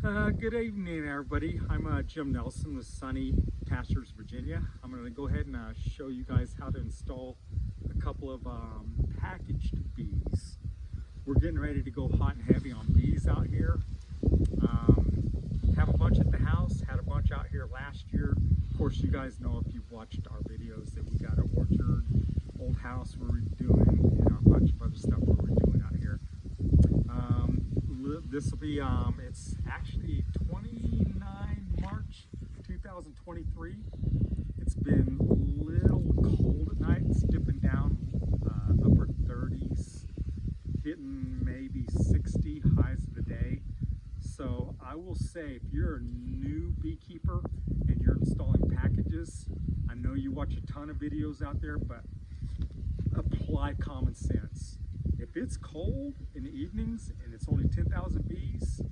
Good evening, everybody. I'm Jim Nelson with Sunny Pastures, Virginia. I'm going to go ahead and show you guys how to install a couple of packaged bees. We're getting ready to go hot and heavy on bees out here. Have a bunch at the house, had a bunch out here last year. Of course, you guys know if you've watched our videos that we got an orchard, old house we're redoing, and a bunch of other stuff we're redoing out here. This will be, it's actually 29 March 2023. It's been a little cold at night. It's dipping down upper 30s, hitting maybe 60 highs of the day. So I will say, if you're a new beekeeper and you're installing packages, I know you watch a ton of videos out there, but apply common sense. If it's cold in the evenings and it's only 10,000 bees,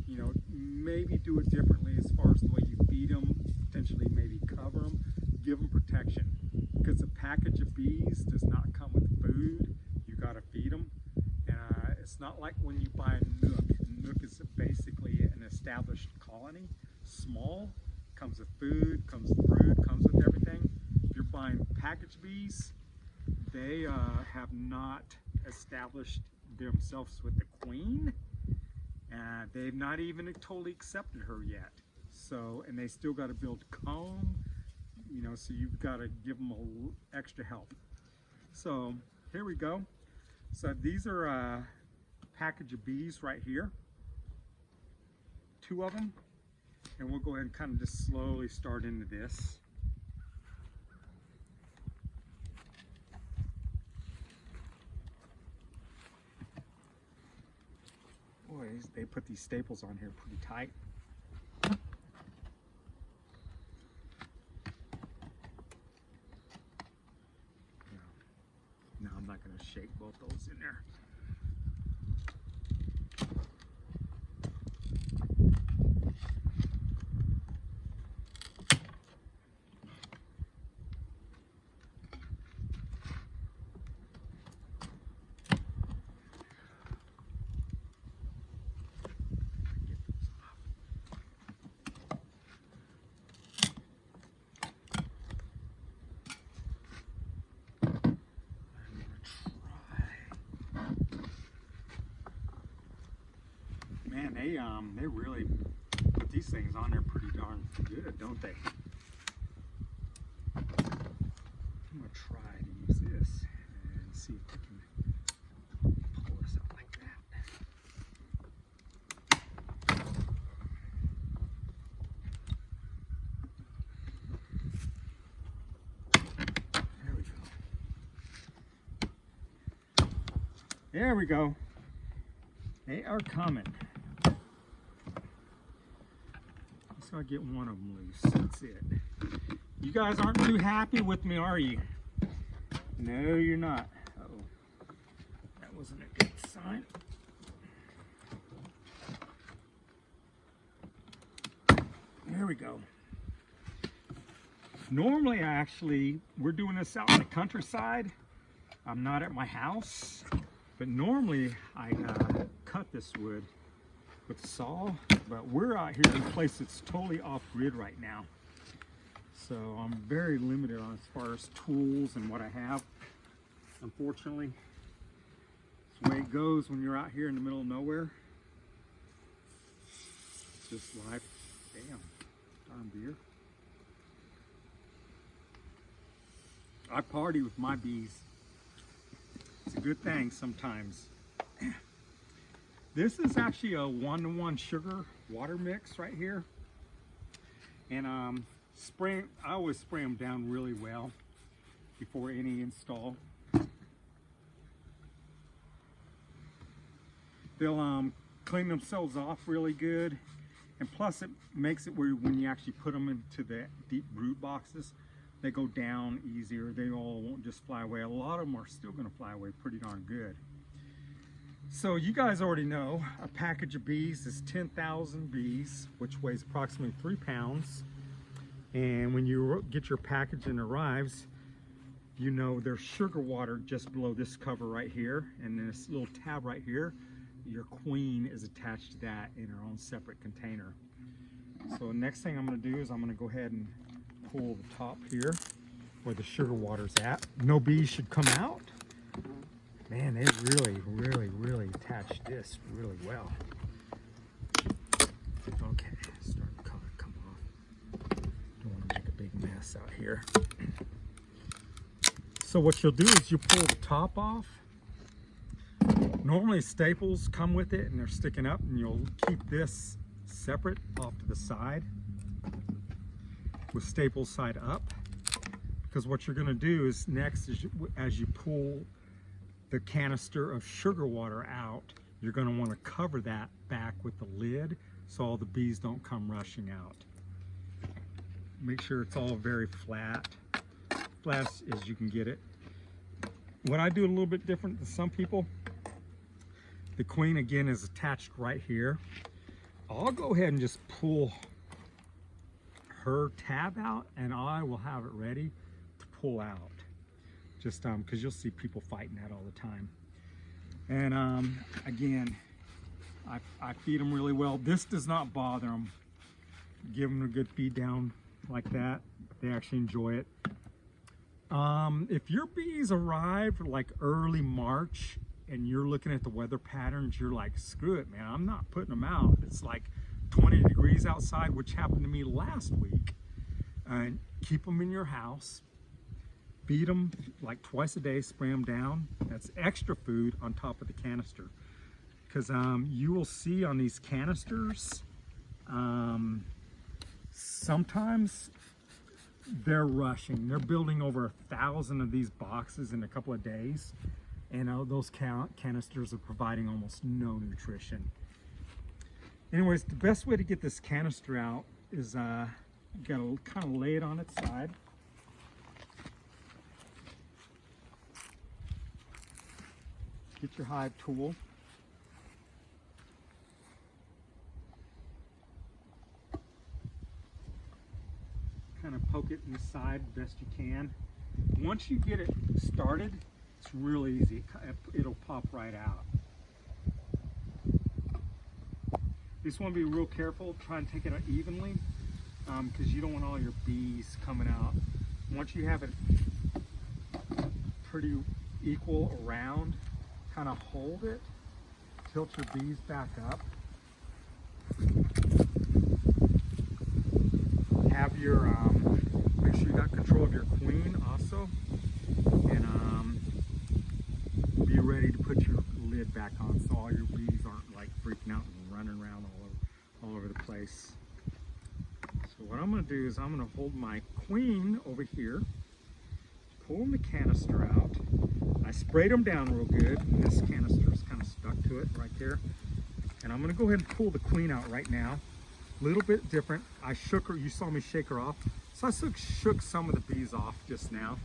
you know, maybe do it differently as far as the way you feed them, potentially maybe cover them, give them protection. Because a package of bees does not come with food, you gotta feed them. And it's not like when you buy a NUC. NUC is basically an established colony, small, comes with food, comes with brood, comes with everything. If you're buying packaged bees, they have not established themselves with the queen. They've not even totally accepted her yet. So, and they still got to build comb, you know, so you've got to give them a little extra help. So here we go. So these are a package of bees right here, 2 of them, and we'll go ahead and kind of just slowly start into this. Boy, they put these staples on here pretty tight. No, I'm not going to shake both those in there. Man, they really put these things on there pretty darn good, don't they? I'm gonna try to use this and see if I can pull this out like that. There we go. There we go. They are coming. So I get one of them loose. That's it. You guys aren't too happy with me, are you? No, you're not. Uh-oh. That wasn't a good sign. There we go. Normally, we're doing this out in the countryside. I'm not at my house, but normally I cut this wood with a saw, but we're out here in a place that's totally off grid right now. So I'm very limited on as far as tools and what I have, unfortunately. It's the way it goes when you're out here in the middle of nowhere. It's just life. Damn, darn deer. I party with my bees. It's a good thing sometimes. This is actually a 1-to-1 sugar water mix right here. And I always spray them down really well before any install. They'll clean themselves off really good. And plus it makes it where when you actually put them into the deep brood boxes, they go down easier. They all won't just fly away. A lot of them are still gonna fly away pretty darn good. So you guys already know a package of bees is 10,000 bees, which weighs approximately 3 pounds. And when you get your package and it arrives, you know there's sugar water just below this cover right here, and this little tab right here. your queen is attached to that in her own separate container. So next thing I'm going to do is I'm going to go ahead and pull the top here where the sugar water's at. No bees should come out. Man, they really attached this really well. Okay, starting to come off. Don't want to make a big mess out here. So what you'll do is you pull the top off. Normally staples come with it and they're sticking up, and you'll keep this separate off to the side with staples side up, because what you're going to do is next is as you pull the canister of sugar water out, you're going to want to cover that back with the lid so all the bees don't come rushing out. Make sure it's all very flat as you can get it. What I do a little bit different than some people, the queen again is attached right here. I'll go ahead and just pull her tab out and I will have it ready to pull out. Just because you'll see people fighting that all the time. And again, I feed them really well. This does not bother them. Give them a good feed down like that. They actually enjoy it. If your bees arrive like early March and you're looking at the weather patterns, you're like, screw it, man, I'm not putting them out. It's like 20 degrees outside, which happened to me last week. And keep them in your house. Feed them like twice a day, spray them down. That's extra food on top of the canister. Because you will see on these canisters, sometimes they're rushing. They're building over 1,000 of these boxes in a couple of days. And those canisters are providing almost no nutrition. Anyways, the best way to get this canister out is you gotta kind of lay it on its side. Get your hive tool. Kind of poke it in the side best you can. Once you get it started, it's real easy. It'll pop right out. You just want to be real careful. Try and take it out evenly because you don't want all your bees coming out. Once you have it pretty equal around, kind of hold it, tilt your bees back up. Have your, make sure you got control of your queen also, and be ready to put your lid back on so all your bees aren't like freaking out and running around all over the place. So what I'm going to do is I'm going to hold my queen over here, pulling the canister out. I sprayed them down real good, and this canister is kind of stuck to it right there. And I'm going to go ahead and pull the queen out right now. A little bit different. I shook her, you saw me shake her off. So I shook some of the bees off just now.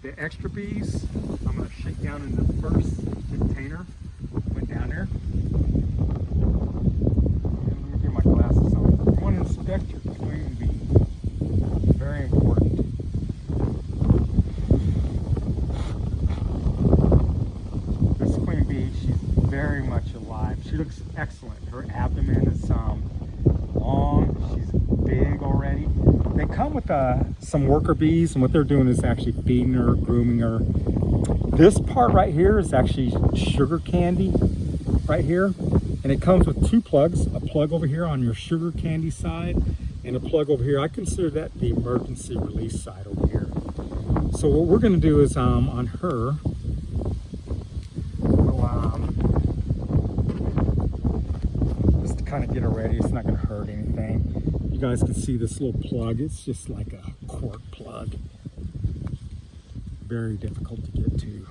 The extra bees, I'm going to shake down in the first container. Went down there. And let me get my glasses on. You want to inspect your queen bee. Very important. This queen bee, she's very much alive. She looks excellent. Her abdomen is long. She's big already. They come with some worker bees, and what they're doing is actually feeding her, grooming her. This part right here is actually sugar candy right here, and it comes with two plugs, a plug over here on your sugar candy side and a plug over here. I consider that the emergency release side over here. So what we're going to do is on her, just to kind of get her ready. It's not going to hurt anything. You guys can see this little plug. It's just like a cork plug. Very difficult to get to.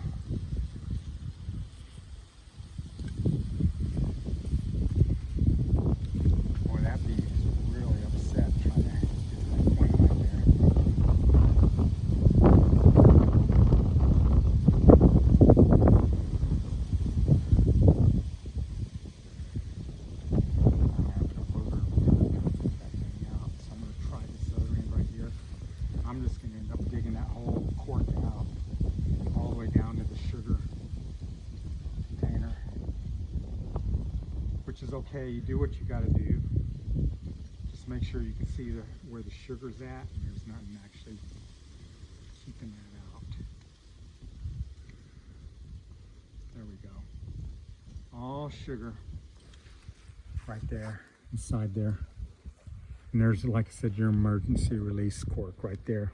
Boy, that bee is really upset trying to get that queen right there. I'm just going to end up digging that whole cork out all the way down to is okay. You do what you got to do. Just make sure you can see where the sugar's at, and there's nothing actually keeping that out. There we go. All sugar right there, inside there. And there's, like I said, your emergency release cork right there.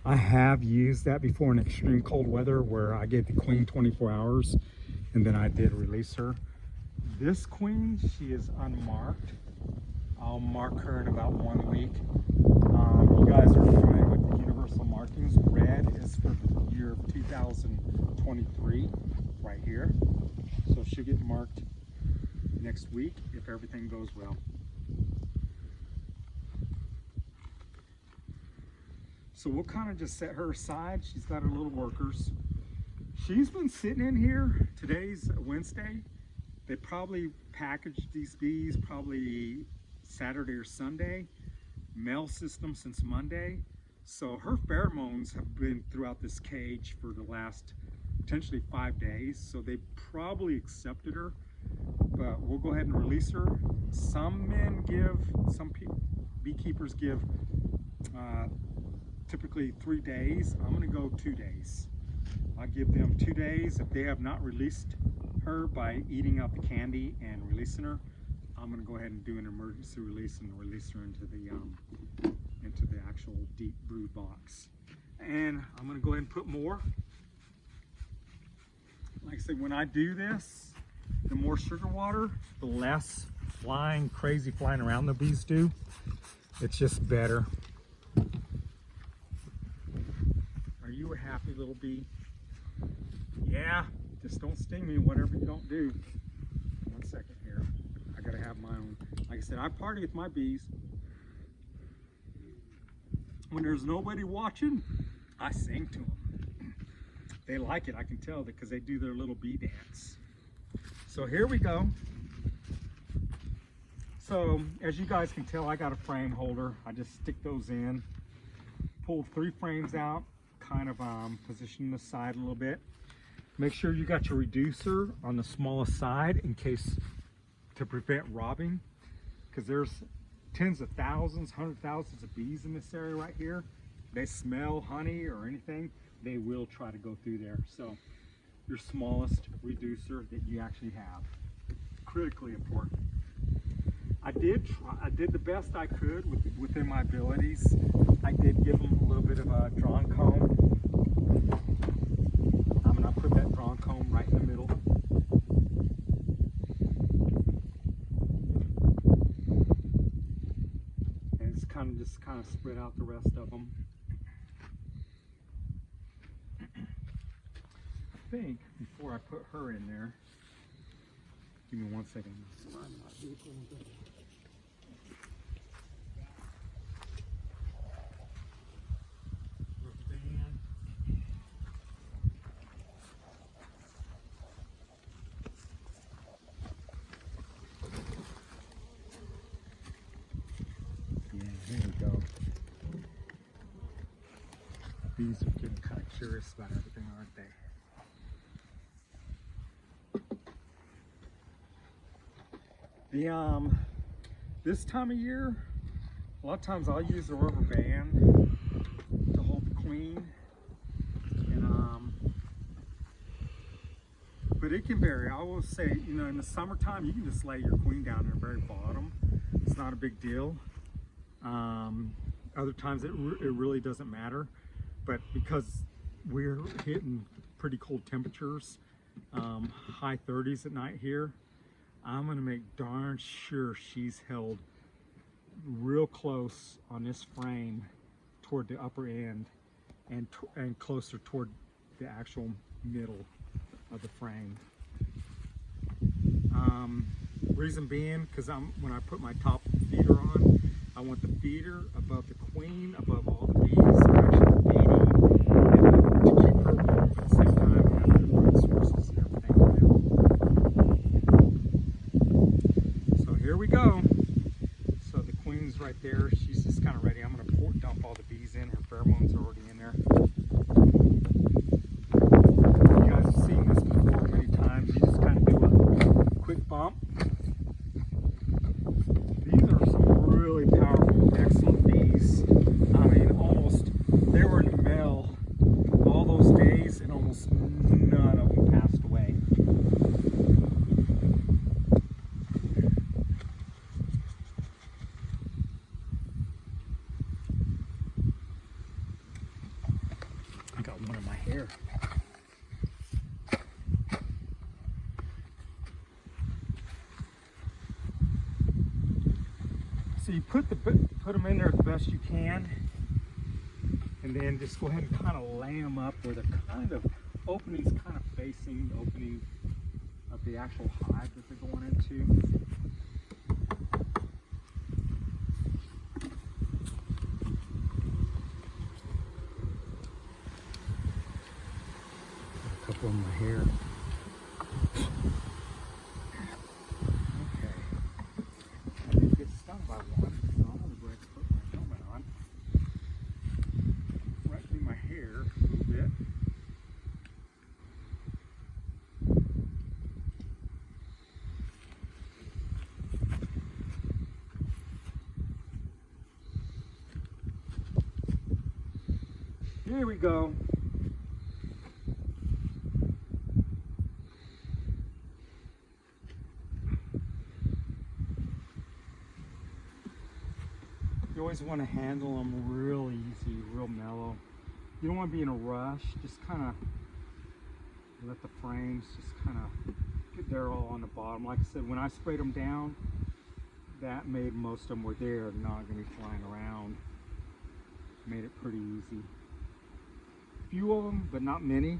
I have used that before in extreme cold weather where I gave the queen 24 hours and then I did release her. This queen, she is unmarked. I'll mark her in about 1 week. You guys are familiar with the universal markings. Red is for the year of 2023 right here. So she'll get marked next week if everything goes well. So we'll kind of just set her aside. She's got her little workers. She's been sitting in here. Today's Wednesday. They probably packaged these bees probably Saturday or Sunday. Mail system since Monday. So her pheromones have been throughout this cage for the last potentially 5 days. So they probably accepted her. But we'll go ahead and release her. Some beekeepers give typically 3 days. I'm going to go 2 days. I'll give them 2 days. If they have not released her by eating out the candy and releasing her, I'm going to go ahead and do an emergency release and release her into the actual deep brood box. And I'm going to go ahead and put more. Like I said, when I do this, the more sugar water, the less crazy flying around the bees do. It's just better. Are you a happy little bee? Yeah, just don't sting me, whatever you don't do. 1 second here. I gotta have my own. Like I said, I party with my bees. When there's nobody watching, I sing to them. They like it, I can tell, because they do their little bee dance. So here we go. So as you guys can tell, I got a frame holder. I just stick those in, pull 3 frames out, kind of position the side a little bit. Make sure you got your reducer on the smallest side in case to prevent robbing, because there's tens of thousands, 100,000s of bees in this area right here. They smell honey or anything, they will try to go through there. So your smallest reducer that you actually have, critically important. I did the best I could within my abilities. I did give them a little bit of a drawn comb. I'm gonna put that drawn comb right in the middle. And it's kind of spread out the rest of them. I think before I put her in there, give me 1 second. Bees are getting kind of curious about everything, aren't they? This time of year, a lot of times I'll use a rubber band to hold the queen, and but it can vary. I will say, you know, in the summertime, you can just lay your queen down at the very bottom. It's not a big deal. Other times it really doesn't matter. But because we're hitting pretty cold temperatures, high 30s at night here, I'm gonna make darn sure she's held real close on this frame toward the upper end and closer toward the actual middle of the frame. Reason being, because when I put my top feeder on, I want the feeder above the queen, above all the bees that are actually feeding, and to keep her warm at the same time, and have the food sources and everything around. So here we go. So the queen's right there. She's just kind of ready. I'm going to dump all the bees in. Her pheromones are already in there. You guys have seen this before many times. You just kind of do a quick bump, So you put them in there the best you can, and then just go ahead and kind of lay them up where the kind of openings kind of facing the opening of the actual hive that they're going into. A couple of my hair. Okay. I did get stung by one, so I'm gonna go ahead and put my helmet on. Right through my hair a little bit. Here we go. You always want to handle them real easy, real mellow. You don't want to be in a rush. Just kind of let the frames just kind of get there all on the bottom. Like I said, when I sprayed them down, that made most of them were there, not going to be flying around. Made it pretty easy. Few of them, but not many.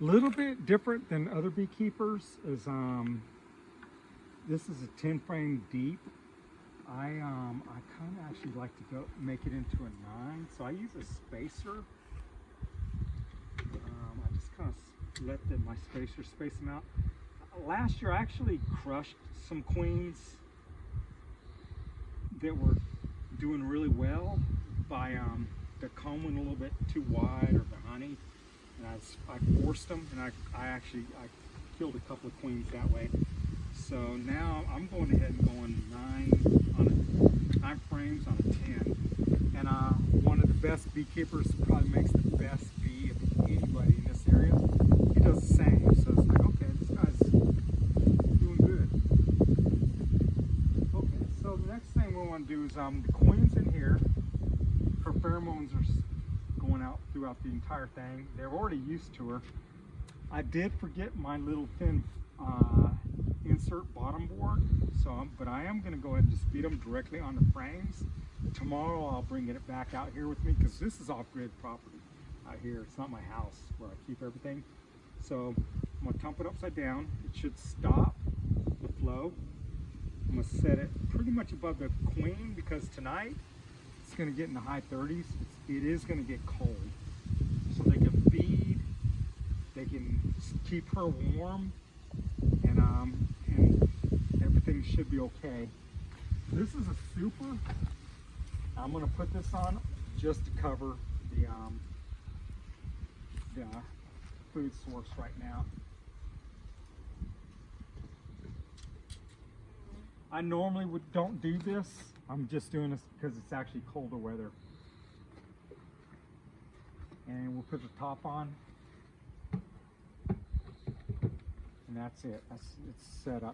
A little bit different than other beekeepers is this is a 10 frame deep. I kind of actually like to go make it into a 9, so I use a spacer. I just kind of let my spacer space them out. Last year I actually crushed some queens that were doing really well by the comb went a little bit too wide, or the honey, and I forced them, and I killed a couple of queens that way. So now I'm going ahead and going 9 frames on a 10, and one of the best beekeepers, probably makes the best bee of anybody in this area, he does the same. So it's like, okay, this guy's doing good. Okay, so the next thing we want to do is the queens in here, her pheromones are going out throughout the entire thing. They're already used to her. I did forget my little thin insert bottom board, but I am going to go ahead and just feed them directly on the frames. Tomorrow I'll bring it back out here with me, because this is off-grid property out here. It's not my house where I keep everything. So I'm going to dump it upside down. It should stop the flow. I'm going to set it pretty much above the queen, because tonight it's going to get in the high 30s. It is going to get cold, so they can feed, they can keep her warm, and everything should be okay. This is a super. I'm going to put this on just to cover the food source right now. I normally don't do this. I'm just doing this because it's actually colder weather. And we'll put the top on, and that's it. It's set up.